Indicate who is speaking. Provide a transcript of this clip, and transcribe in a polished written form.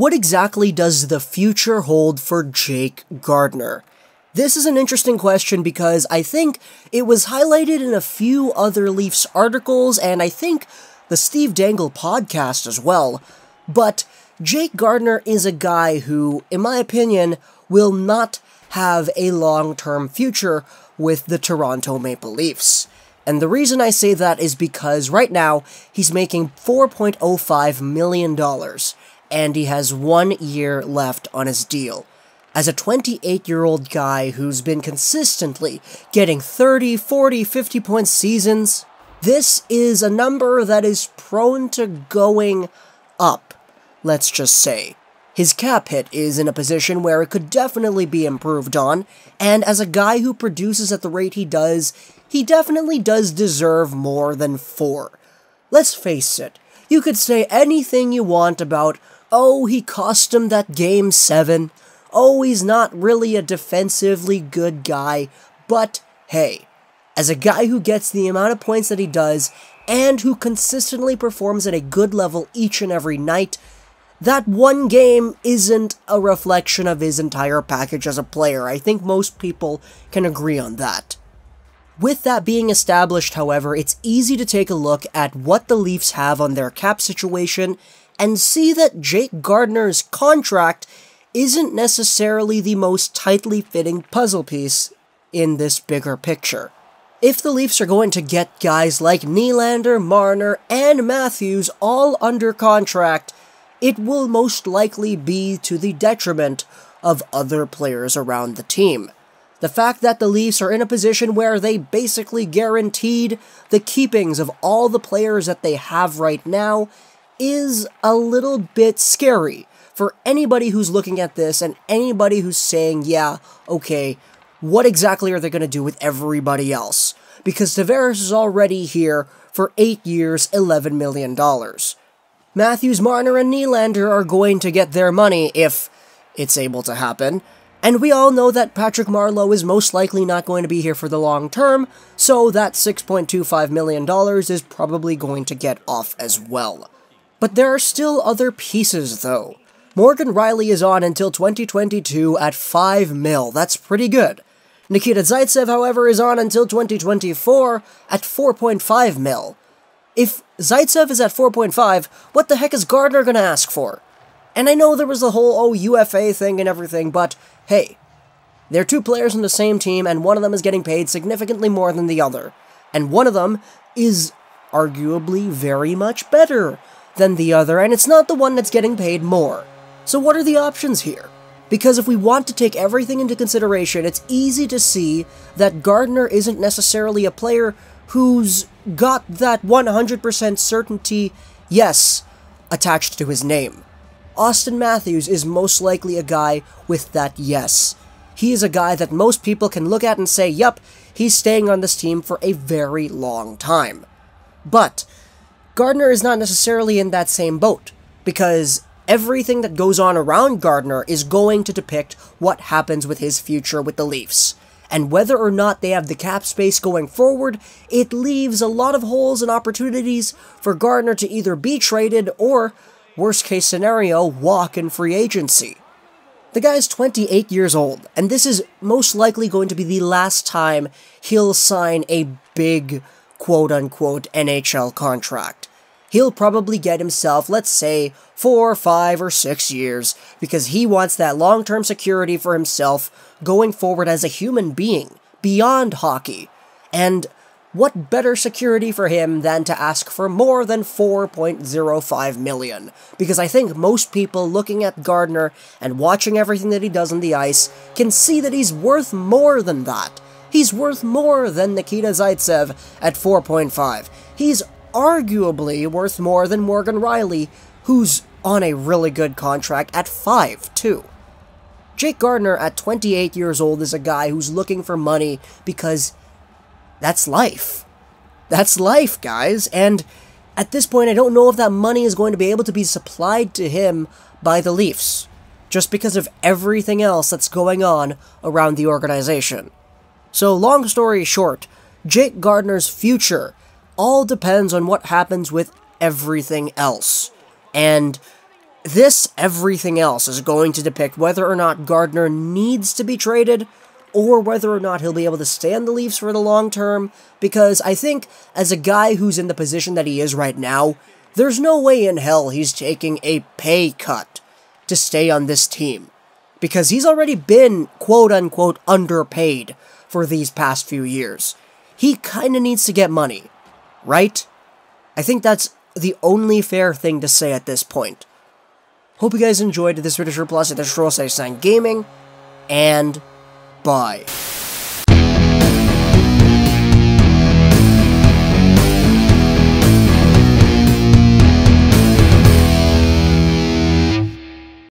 Speaker 1: What exactly does the future hold for Jake Gardiner? This is an interesting question because I think it was highlighted in a few other Leafs articles, and I think the Steve Dangle podcast as well, but Jake Gardiner is a guy who, in my opinion, will not have a long-term future with the Toronto Maple Leafs. And the reason I say that is because right now, he's making $4.05 million, and he has 1 year left on his deal. As a 28-year-old guy who's been consistently getting 30, 40, 50-point seasons, this is a number that is prone to going up, let's just say. His cap hit is in a position where it could definitely be improved on, and as a guy who produces at the rate he definitely does deserve more than 4. Let's face it, you could say anything you want about, oh, he cost him that Game 7, oh, he's not really a defensively good guy, but hey, as a guy who gets the amount of points that he does, and who consistently performs at a good level each and every night, that one game isn't a reflection of his entire package as a player. I think most people can agree on that. With that being established, however, it's easy to take a look at what the Leafs have on their cap situation and see that Jake Gardiner's contract isn't necessarily the most tightly fitting puzzle piece in this bigger picture. If the Leafs are going to get guys like Nylander, Marner, and Matthews all under contract, it will most likely be to the detriment of other players around the team. The fact that the Leafs are in a position where they basically guaranteed the keepings of all the players that they have right now is a little bit scary for anybody who's looking at this and anybody who's saying, yeah, okay, what exactly are they going to do with everybody else? Because Tavares is already here for 8 years, $11 million. Matthews, Marner, and Nylander are going to get their money if it's able to happen, and we all know that Patrick Marleau is most likely not going to be here for the long term, so that $6.25 million is probably going to get off as well. But there are still other pieces, though. Morgan Rielly is on until 2022 at $5 million. That's pretty good. Nikita Zaitsev, however, is on until 2024 at $4.5 million. If Zaitsev is at 4.5, what the heck is Gardiner gonna ask for? And I know there was the whole, UFA thing and everything, but hey, they're 2 players on the same team, and one of them is getting paid significantly more than the other. And one of them is arguably very much better than the other, and it's not the one that's getting paid more. So what are the options here? Because if we want to take everything into consideration, it's easy to see that Gardiner isn't necessarily a player who's got that 100% certainty, yes, attached to his name. Austin Matthews is most likely a guy with that yes. He is a guy that most people can look at and say, yup, he's staying on this team for a very long time. But Gardiner is not necessarily in that same boat, because everything that goes on around Gardiner is going to depict what happens with his future with the Leafs. And whether or not they have the cap space going forward, it leaves a lot of holes and opportunities for Gardiner to either be traded or, worst case scenario, walk in free agency. The guy's 28 years old, and this is most likely going to be the last time he'll sign a big, quote-unquote, NHL contract. He'll probably get himself, let's say, 4, 5, or 6 years, because he wants that long-term security for himself going forward as a human being, beyond hockey. And what better security for him than to ask for more than $4.05 million? Because I think most people looking at Gardiner and watching everything that he does on the ice can see that he's worth more than that. He's worth more than Nikita Zaitsev at 4.5. He's arguably worth more than Morgan Rielly, who's on a really good contract at 5, too. Jake Gardiner at 28 years old is a guy who's looking for money because that's life. That's life, guys, and at this point I don't know if that money is going to be able to be supplied to him by the Leafs, just because of everything else that's going on around the organization. So long story short, Jake Gardiner's future all depends on what happens with everything else. And everything else is going to depict whether or not Gardiner needs to be traded, or whether or not he'll be able to stay on the Leafs for the long term, because I think, as a guy who's in the position that he is right now, there's no way in hell he's taking a pay cut to stay on this team, because he's already been quote-unquote underpaid for these past few years. He kinda needs to get money, right? I think that's the only fair thing to say at this point. Hope you guys enjoyed this video. Plus, at the Stroll Sign Gaming, and bye.